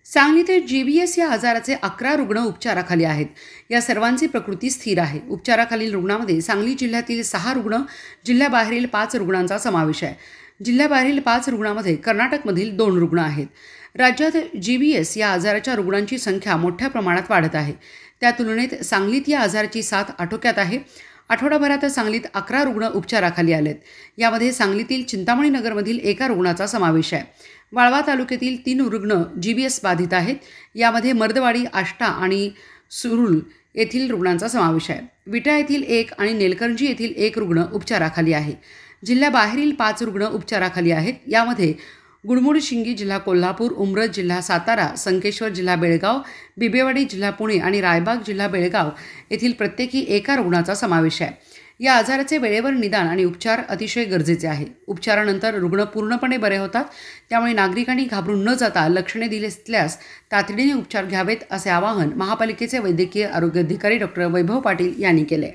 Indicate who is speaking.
Speaker 1: सांगली ते GBS या आजाराचे 11 रुग्ण उपचाराखाली आहेत. या सर्वांची प्रकृती स्थिर आहे. उपचाराखालील रुग्णांमध्ये सांगली जिल्ह्यातील 6 रुग्ण, जिल्ह्याबाहेरील 5 रुग्णांचा समावेश आहे. जिल्ह्याबाहेरील 5 रुग्णांमध्ये कर्नाटकमधील 2 रुग्ण आहेत. राज्यात GBS या आजाराच्या रुग्णांची संख्या मोठ्या प्रमाणात वाढत आहे. त्या तुलनेत सांगलीत या आजाराची साथ आटोक्यात आहे. आठवडाभरात सांगलीत 11 रुग्ण उपचाराखाली आलेत. यामध्ये सांगलीतील चिंतामणी नगरमधील एका रुग्णाचा समावेश आहे. वाळवा तालुक्यातील 3 रुग्ण GBS बाधित आहेत. यामध्ये मर्दवाडी, आष्टा आणि सुरुल येथील रुग्णांचा समावेश आहे. विटा येथील 1 आणि नेलकंजी येथील 1 रुग्ण उपचाराखाली आहे. जिल्ह्याबाहेरील 5 रुग्ण उपचाराखाली आहेत. यामध्ये गुडमुड शिंगी जिल्हा कोल्हापूर, उमरज जिल्हा सातारा, संकेश्वर जिल्हा बेळगाव, बिबेवाडी जिल्हा पुणे आणि रायबाग जिल्हा बेळगाव येथील प्रत्येकी एका रुग्णाचा समावेश आहे. या आजाराचे वेळेवर निदान आणि उपचार अतिशय गरजेचे आहे. उपचारानंतर रुग्ण पूर्णपणे बरे होतात. त्यामुळे नागरिकांनी घाबरून न जाता लक्षणे दिसल्यास तातडीने उपचार घ्यावेत, असे आवाहन महापालिकेचे वैद्यकीय आरोग्य अधिकारी डॉ. वैभव पाटील यांनी केले.